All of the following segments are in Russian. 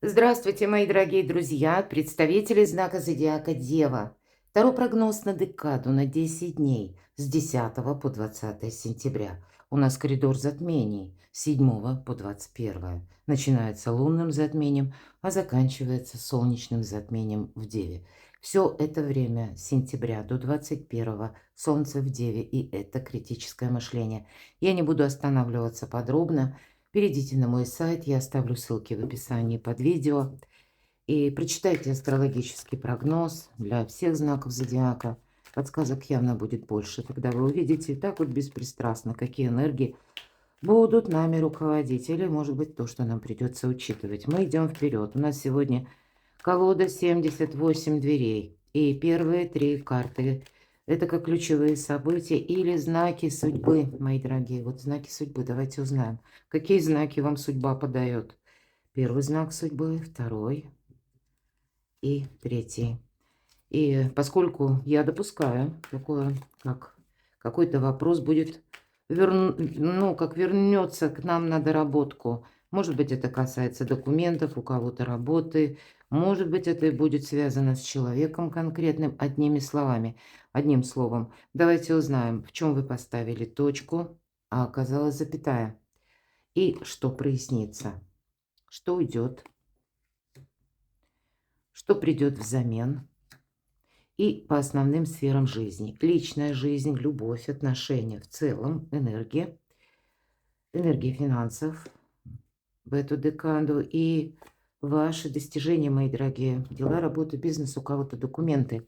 Здравствуйте, мои дорогие друзья, представители знака зодиака Дева. Второй прогноз на декаду на 10 дней с 10 по 20 сентября. У нас коридор затмений с 7 по 21. Начинается лунным затмением, а заканчивается солнечным затмением в Деве. Все это время с сентября до 21 Солнце в Деве, и это критическое мышление. Я не буду останавливаться подробно. Перейдите на мой сайт, я оставлю ссылки в описании под видео. И прочитайте астрологический прогноз для всех знаков зодиака. Подсказок явно будет больше. Тогда вы увидите так вот беспристрастно, какие энергии будут нами руководить. Или, может быть, то, что нам придется учитывать. Мы идем вперед. У нас сегодня колода 78 дверей. И первые три карты — это как ключевые события или знаки судьбы, мои дорогие. Вот знаки судьбы. Давайте узнаем, какие знаки вам судьба подает. Первый знак судьбы, второй и третий. И поскольку я допускаю такое, как какой-то вопрос будет, как вернется к нам на доработку. Может быть, это касается документов, у кого-то работы. Может быть, это будет связано с человеком конкретным, одними словами, одним словом. Давайте узнаем, в чем вы поставили точку, а оказалась запятая. И что прояснится, что уйдет, что придет взамен. И по основным сферам жизни. Личная жизнь, любовь, отношения в целом, энергия финансов в эту декаду и ваши достижения, мои дорогие. Дела, работа, бизнес, у кого-то документы.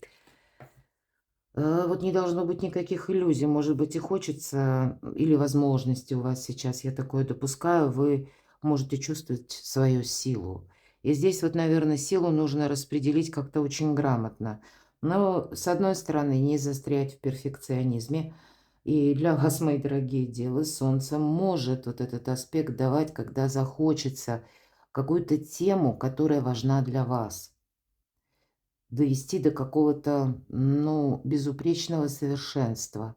Вот не должно быть никаких иллюзий. Может быть, и хочется, или возможности у вас сейчас, я такое допускаю, вы можете чувствовать свою силу. И здесь вот, наверное, силу нужно распределить как-то очень грамотно. Но, с одной стороны, не застрять в перфекционизме. И для вас, мои дорогие, дело Солнце может вот этот аспект давать, когда захочется какую-то тему, которая важна для вас, довести до какого-то, безупречного совершенства.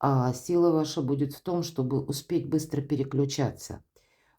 А сила ваша будет в том, чтобы успеть быстро переключаться.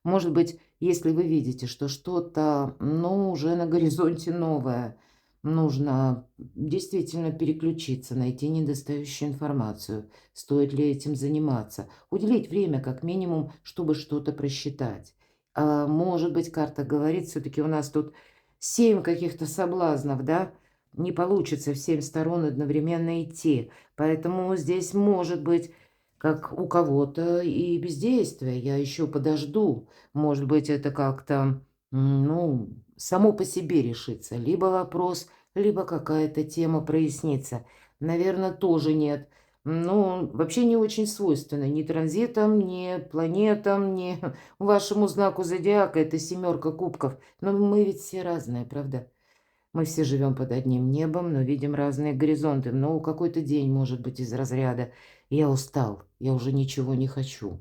Может быть, если вы видите, что что-то, уже на горизонте новое, нужно действительно переключиться, найти недостающую информацию. Стоит ли этим заниматься? Уделить время как минимум, чтобы что-то просчитать. Может быть, карта говорит, все-таки у нас тут 7 каких-то соблазнов, да? Не получится в 7 сторон одновременно идти. Поэтому здесь может быть, как у кого-то, и бездействие. Я еще подожду. Может быть, это как-то, само по себе решится. Либо вопрос, либо какая-то тема прояснится. Наверное, тоже нет. Вообще не очень свойственно ни транзитам, ни планетам, ни вашему знаку зодиака. Это семерка кубков. Но мы ведь все разные, правда? Мы все живем под одним небом, но видим разные горизонты. Но какой-то день может быть из разряда: «Я устал, я уже ничего не хочу».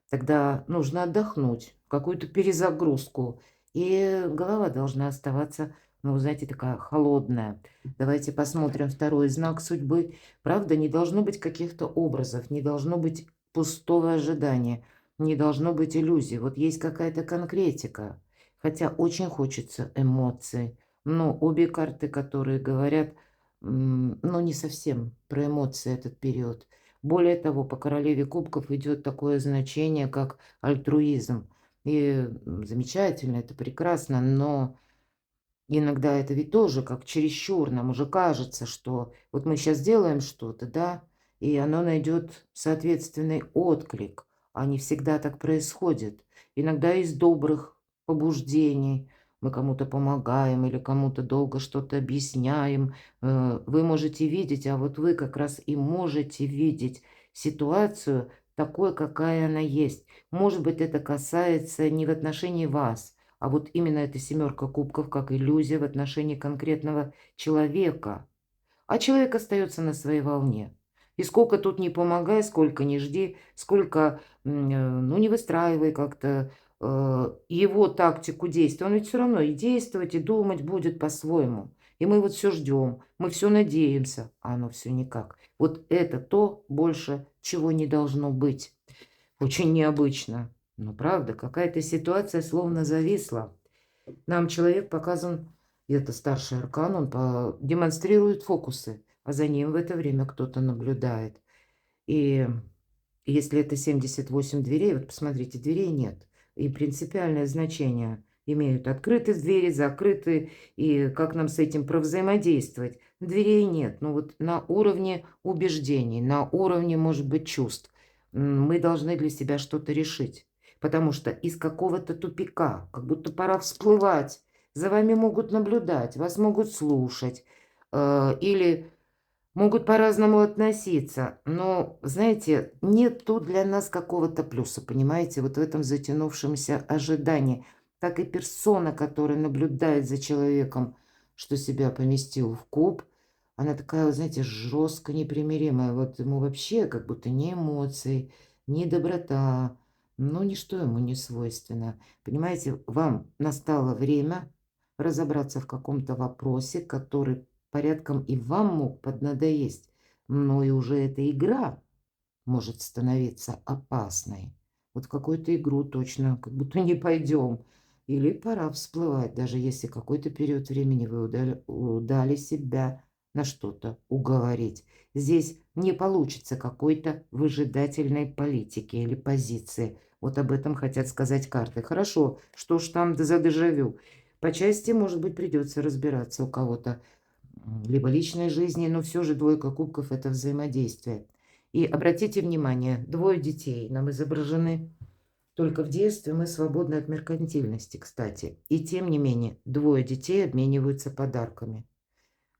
Тогда нужно отдохнуть, какую-то перезагрузку. И голова должна оставаться, знаете, такая холодная. Давайте посмотрим второй знак судьбы. Правда, не должно быть каких-то образов, не должно быть пустого ожидания, не должно быть иллюзий. Вот есть какая-то конкретика, хотя очень хочется эмоций. Но обе карты, которые говорят, не совсем про эмоции этот период. Более того, по королеве кубков идет такое значение, как альтруизм. И замечательно, это прекрасно, но иногда это ведь тоже как чересчур. Нам уже кажется, что вот мы сейчас делаем что-то, да, и оно найдет соответственный отклик. А не всегда так происходит. Иногда из добрых побуждений мы кому-то помогаем или кому-то долго что-то объясняем. Вы можете видеть, а вот вы как раз и можете видеть ситуацию такой, какая она есть. Может быть, это касается не в отношении вас, а вот именно эта семерка кубков как иллюзия в отношении конкретного человека. А человек остается на своей волне. И сколько тут не помогай, сколько не жди, сколько, не выстраивай как-то его тактику действия, он ведь все равно и действовать, и думать будет по-своему. И мы вот все ждем, мы все надеемся, а оно все никак. Вот это то больше, чего не должно быть. Очень необычно. Ну, правда, какая-то ситуация словно зависла. Нам человек показан, и это старший аркан, он демонстрирует фокусы, а за ним в это время кто-то наблюдает. И если это 78 дверей, вот посмотрите, дверей нет. И принципиальное значение имеют открыты двери, закрыты, и как нам с этим провзаимодействовать. Дверей нет, но вот на уровне убеждений, на уровне, может быть, чувств мы должны для себя что-то решить. Потому что из какого-то тупика, как будто пора всплывать, за вами могут наблюдать, вас могут слушать, или могут по-разному относиться, но, знаете, нет тут для нас какого-то плюса, понимаете, вот в этом затянувшемся ожидании. Так и персона, которая наблюдает за человеком, что себя поместил в куб, она такая, вот знаете, жестко непримиримая. Вот ему вообще как будто ни эмоций, ни доброта, ну, ничто ему не свойственно. Понимаете, вам настало время разобраться в каком-то вопросе, который порядком и вам мог поднадоесть, но и уже эта игра может становиться опасной. Вот в какую-то игру точно как будто не пойдем. Или пора всплывать, даже если какой-то период времени вы удали себя на что-то уговорить. Здесь не получится какой-то выжидательной политики или позиции. Вот об этом хотят сказать карты. Хорошо, что ж там за дежавю? По части, может быть, придется разбираться у кого-то либо личной жизни, но все же двойка кубков – это взаимодействие. И обратите внимание, двое детей нам изображены. Только в детстве мы свободны от меркантильности, кстати. И тем не менее, двое детей обмениваются подарками.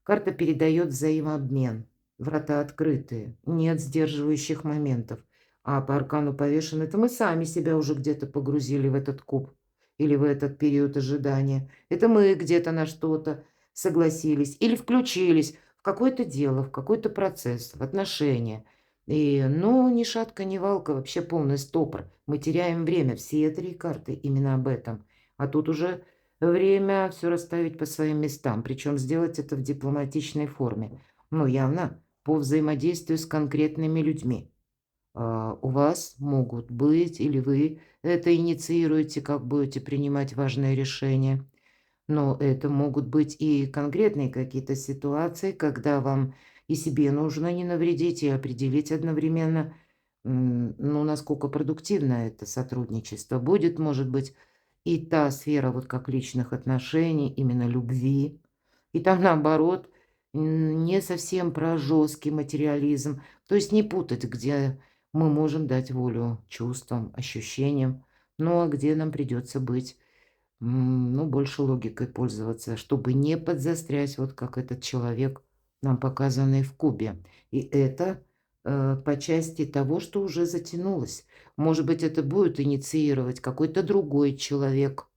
Карта передает взаимообмен. Врата открытые, нет сдерживающих моментов. А по аркану повешен, это мы сами себя уже где-то погрузили в этот куб или в этот период ожидания. Это мы где-то на что-то согласились или включились в какое-то дело, в какой-то процесс, в отношения. И, ну, ни шатка, ни валка, вообще полный стопор. Мы теряем время. Все три карты именно об этом. А тут уже время все расставить по своим местам, причем сделать это в дипломатичной форме. Ну, явно по взаимодействию с конкретными людьми. У вас могут быть, или вы это инициируете, как будете принимать важные решения. Но это могут быть и конкретные какие-то ситуации, когда вам и себе нужно не навредить, и определить одновременно, ну, насколько продуктивно это сотрудничество будет, может быть, и та сфера, вот как личных отношений, именно любви. И там, наоборот, не совсем про жесткий материализм. То есть не путать, где мы можем дать волю чувствам, ощущениям, ну, а где нам придется быть ну, больше логикой пользоваться, чтобы не подзастрять, вот как этот человек, нам показанный в кубе. И это по части того, что уже затянулось. Может быть, это будет инициировать какой-то другой человек,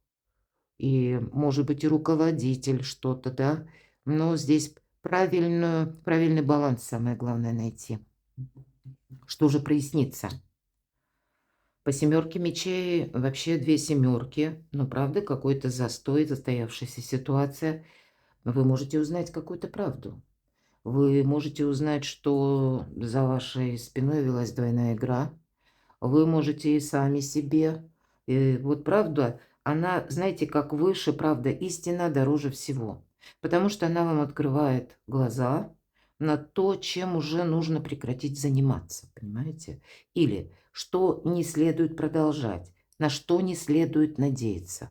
и, может быть, и руководитель что-то, да. Но здесь правильный баланс самое главное найти. Что же прояснится? По семерке мечей вообще две семерки. Ну, правда, какой-то застой, застоявшаяся ситуация. Вы можете узнать какую-то правду. Вы можете узнать, что за вашей спиной велась двойная игра. Вы можете и сами себе. И вот правда, она, знаете, как выше, правда, истина дороже всего. Потому что она вам открывает глаза на то, чем уже нужно прекратить заниматься, понимаете? Или что не следует продолжать, на что не следует надеяться.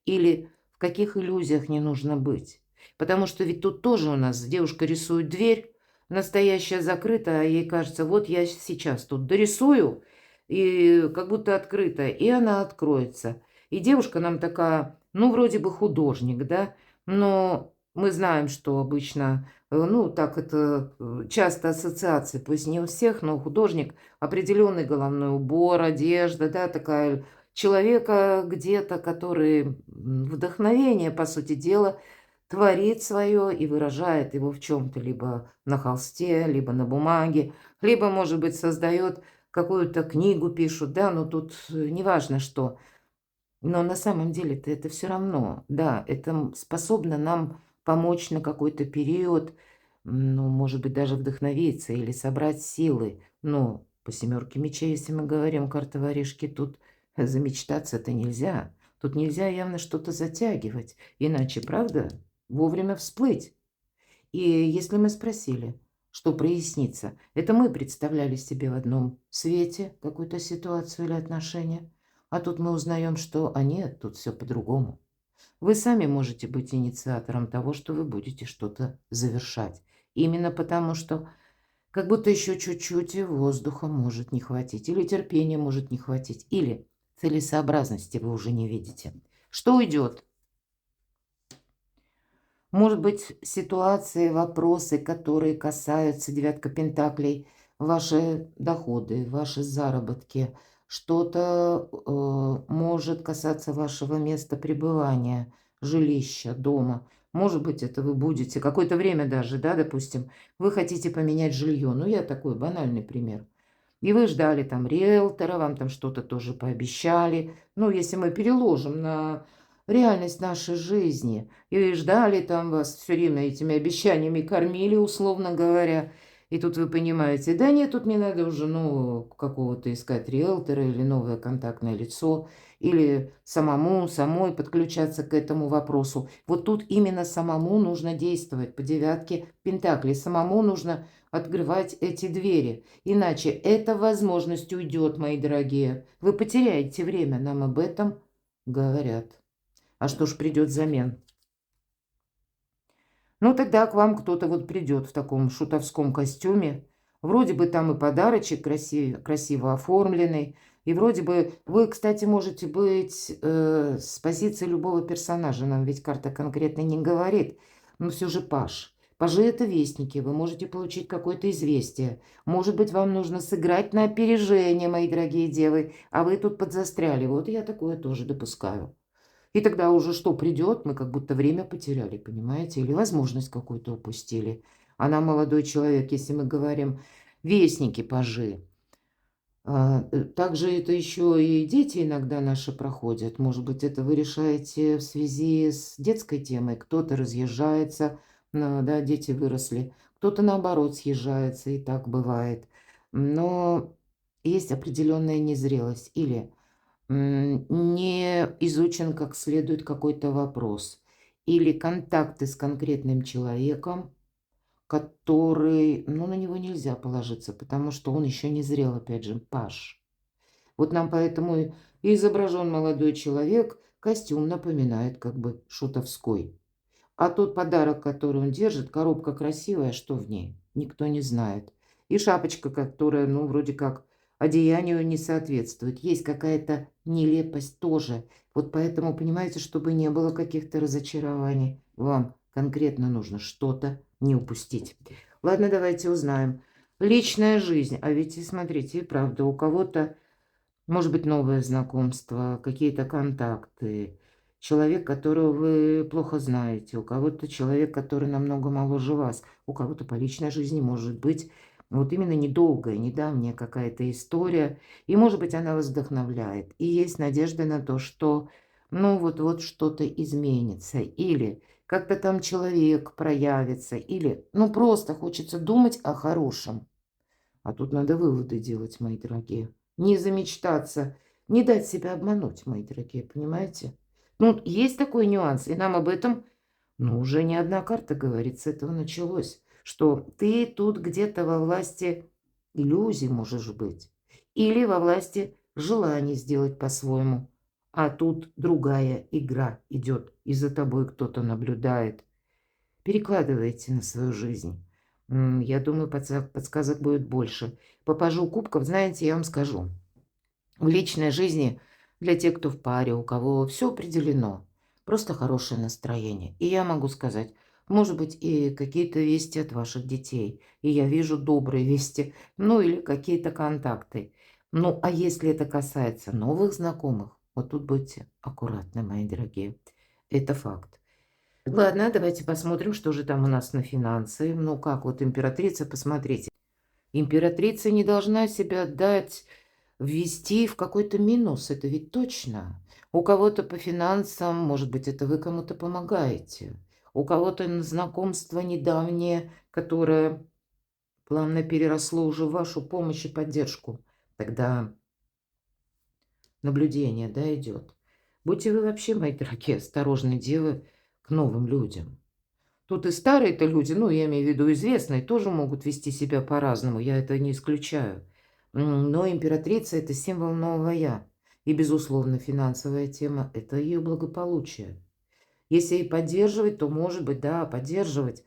Или в каких иллюзиях не нужно быть. Потому что ведь тут тоже у нас девушка рисует дверь, настоящая закрыта, а ей кажется, вот я сейчас тут дорисую, и как будто открытая, и она откроется. И девушка нам такая, ну, вроде бы художник, да, но мы знаем, что обычно, ну, так это часто ассоциации, пусть не у всех, но художник, определенный головной убор, одежда, да, такая человека где-то, который вдохновение, по сути дела, творит свое и выражает его в чем-то, либо на холсте, либо на бумаге, либо, может быть, создает какую-то книгу, пишут, да, но тут неважно что. Но на самом деле-то это все равно, да, это способно нам помочь на какой-то период, ну, может быть, даже вдохновиться или собрать силы. Но по семерке мечей, если мы говорим, карта воришки, тут замечтаться-то нельзя. Тут нельзя явно что-то затягивать, иначе, правда, вовремя всплыть. И если мы спросили, что прояснится, это мы представляли себе в одном свете какую-то ситуацию или отношения, а тут мы узнаем, что, а нет, тут все по-другому. Вы сами можете быть инициатором того, что вы будете что-то завершать. Именно потому, что как будто еще чуть-чуть и воздуха может не хватить, или терпения может не хватить, или целесообразности вы уже не видите. Что уйдет? Может быть, ситуации, вопросы, которые касаются девятка пентаклей, ваши доходы, ваши заработки, что-то может касаться вашего места пребывания, жилища, дома. Может быть, это вы будете какое-то время даже, да, допустим, вы хотите поменять жилье. Ну, я такой банальный пример. И вы ждали там риэлтора, вам там что-то тоже пообещали. Ну, если мы переложим на реальность нашей жизни, и ждали там вас все время этими обещаниями, кормили, условно говоря. И тут вы понимаете, да нет, тут мне надо уже нового какого-то искать риэлтора или новое контактное лицо, или самой подключаться к этому вопросу. Вот тут именно самому нужно действовать по девятке пентаклей. Самому нужно открывать эти двери. Иначе эта возможность уйдет, мои дорогие. Вы потеряете время, нам об этом говорят. А что ж придет взамен? Ну, тогда к вам кто-то вот придет в таком шутовском костюме. Вроде бы там и подарочек красиво оформленный. И вроде бы вы, кстати, можете быть с позиции любого персонажа. Нам ведь карта конкретно не говорит. Но все же паж. Пажи – это вестники. Вы можете получить какое-то известие. Может быть, вам нужно сыграть на опережение, мои дорогие девы. А вы тут подзастряли. Вот я такое тоже допускаю. И тогда уже что придет, мы как будто время потеряли, понимаете, или возможность какую-то упустили. Она молодой человек, если мы говорим вестники пажи. Также это еще и дети иногда наши проходят. Может быть, это вы решаете в связи с детской темой. Кто-то разъезжается, да, дети выросли, кто-то наоборот съезжается, и так бывает. Но есть определенная незрелость или не изучен как следует какой-то вопрос, или контакты с конкретным человеком, который, ну, на него нельзя положиться, потому что он еще не зрел, опять же, паж. Вот нам поэтому и изображен молодой человек, костюм напоминает как бы шутовской. А тот подарок, который он держит, коробка красивая, что в ней, никто не знает. И шапочка, которая, ну, вроде как одеянию не соответствует. Есть какая-то нелепость тоже. Вот поэтому, понимаете, чтобы не было каких-то разочарований, вам конкретно нужно что-то не упустить. Ладно, давайте узнаем. Личная жизнь. А ведь, и смотрите, и правда, у кого-то может быть, новое знакомство, какие-то контакты. Человек, которого вы плохо знаете. У кого-то человек, который намного моложе вас. У кого-то по личной жизни может быть вот именно недолгая, недавняя какая-то история. И, может быть, она вас вдохновляет. И есть надежда на то, что, ну, вот что-то изменится. Или как-то там человек проявится. Или, ну, просто хочется думать о хорошем. А тут надо выводы делать, мои дорогие. Не замечтаться, не дать себя обмануть, мои дорогие, понимаете? Ну, есть такой нюанс, и нам об этом, ну, уже не одна карта говорит, с этого началось, что ты тут где-то во власти иллюзий можешь быть, или во власти желаний сделать по-своему, а тут другая игра идет, и за тобой кто-то наблюдает. Перекладывайте на свою жизнь. Я думаю, подсказок будет больше. По пажу кубков, знаете, я вам скажу. В личной жизни для тех, кто в паре, у кого все определено, просто хорошее настроение. И я могу сказать, может быть, и какие-то вести от ваших детей. И я вижу добрые вести, ну или какие-то контакты. Ну, а если это касается новых знакомых, вот тут будьте аккуратны, мои дорогие. Это факт. Ладно, давайте посмотрим, что же там у нас на финансы. Ну, как вот императрица, посмотрите. Императрица не должна себя дать ввести в какой-то минус, это ведь точно. У кого-то по финансам, может быть, это вы кому-то помогаете. У кого-то знакомство недавнее, которое плавно переросло уже в вашу помощь и поддержку. Тогда наблюдение, да, идет. Будьте вы вообще, мои дорогие, осторожны, девы, к новым людям. Тут и старые-то люди, ну, я имею в виду известные, тоже могут вести себя по-разному, я это не исключаю. Но императрица – это символ нового «я». И, безусловно, финансовая тема – это ее благополучие. Если и поддерживать, то, может быть, да, поддерживать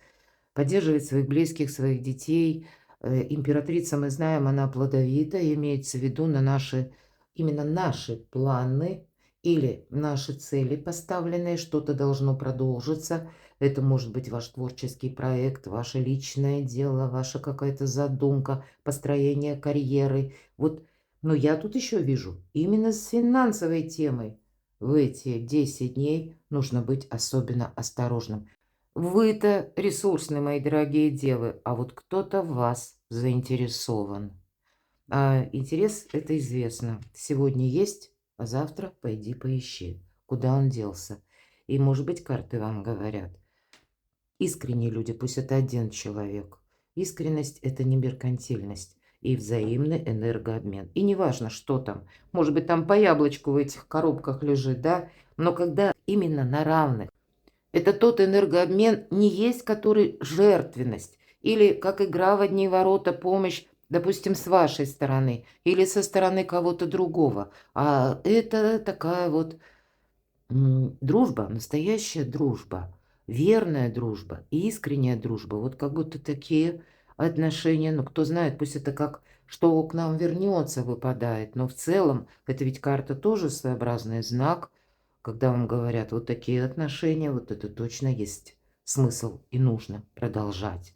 своих близких, своих детей. Императрица, мы знаем, она плодовита, имеется в виду на наши, именно наши планы или наши цели поставленные, что-то должно продолжиться. Это может быть ваш творческий проект, ваше личное дело, ваша какая-то задумка, построение карьеры. Вот, но я тут еще вижу, именно с финансовой темой в эти 10 дней нужно быть особенно осторожным. Вы-то ресурсны, мои дорогие девы, а вот кто-то в вас заинтересован. А интерес – это известно. Сегодня есть, а завтра пойди поищи, куда он делся. И, может быть, карты вам говорят. Искренние люди, пусть это один человек. Искренность – это не меркантильность и взаимный энергообмен. И неважно, что там. Может быть, там по яблочку в этих коробках лежит, да? Но когда именно на равных, это тот энергообмен, не есть который жертвенность. Или как игра в одни ворота, помощь, допустим, с вашей стороны. Или со стороны кого-то другого. А это такая вот дружба, настоящая дружба. Верная дружба и искренняя дружба. Вот как будто такие отношения. Ну, кто знает, пусть это как что к нам вернется выпадает. Но в целом, это ведь карта тоже своеобразный знак. Когда вам говорят вот такие отношения, вот это точно есть смысл и нужно продолжать.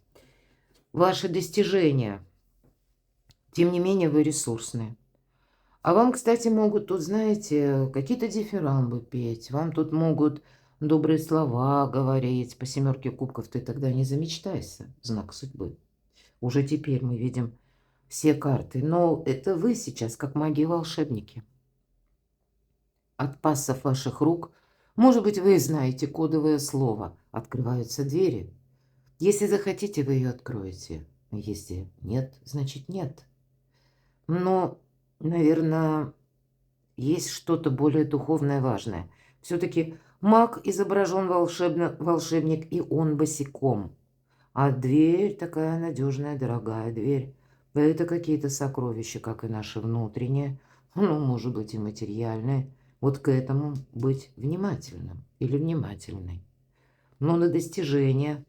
Ваши достижения. Тем не менее, вы ресурсные. А вам, кстати, могут тут, знаете, какие-то дифирамбы петь. Вам тут могут добрые слова говорить. По 7 кубков ты тогда не замечтайся. Знак судьбы. Уже теперь мы видим все карты. Но это вы сейчас, как маги-волшебники. От пассов ваших рук, может быть, вы знаете кодовое слово. Открываются двери. Если захотите, вы ее откроете. Если нет, значит нет. Но, наверное, есть что-то более духовное важное. Все-таки маг изображен волшебник, и он босиком. А дверь такая надежная, дорогая дверь. Это какие-то сокровища, как и наши внутренние, ну, может быть, и материальные. Вот к этому быть внимательным или внимательной. Но на достижение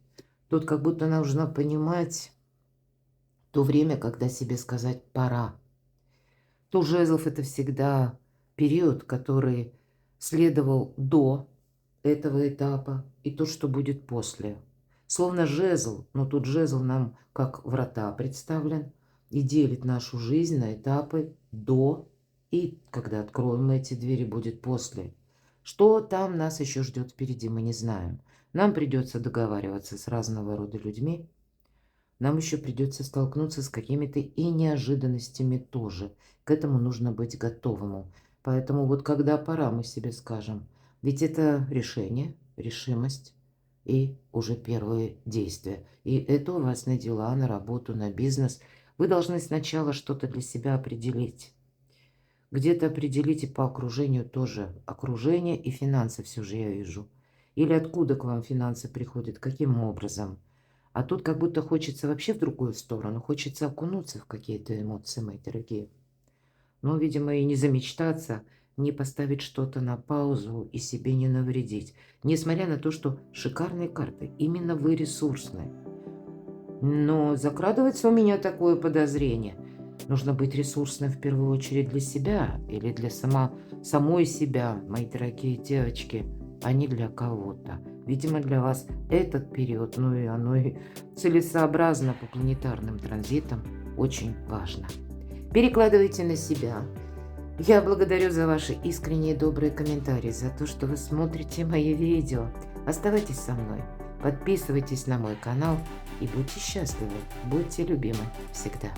тут как будто нужно понимать то время, когда себе сказать «пора». Туз жезлов – это всегда период, который следовал до этого этапа и то, что будет после. Словно жезл, но тут жезл нам как врата представлен и делит нашу жизнь на этапы до и когда откроем мы эти двери, будет после. Что там нас еще ждет впереди, мы не знаем. Нам придется договариваться с разного рода людьми. Нам еще придется столкнуться с какими-то и неожиданностями тоже. К этому нужно быть готовым. Поэтому вот когда пора, мы себе скажем. Ведь это решение, решимость и уже первые действия. И это у вас на дела, на работу, на бизнес. Вы должны сначала что-то для себя определить. Где-то определите по окружению тоже. Окружение и финансы все же я вижу. Или откуда к вам финансы приходят, каким образом. А тут как будто хочется вообще в другую сторону. Хочется окунуться в какие-то эмоции, мои дорогие. Но, видимо, и не замечтаться, не поставить что-то на паузу и себе не навредить. Несмотря на то, что шикарные карты, именно вы ресурсные. Но закрадывается у меня такое подозрение. Нужно быть ресурсным в первую очередь для себя или для самой себя, мои дорогие девочки, а не для кого-то. Видимо, для вас этот период, ну и оно и целесообразно по планетарным транзитам, очень важно. Перекладывайте на себя. Я благодарю за ваши искренние добрые комментарии, за то, что вы смотрите мои видео. Оставайтесь со мной, подписывайтесь на мой канал и будьте счастливы, будьте любимы всегда.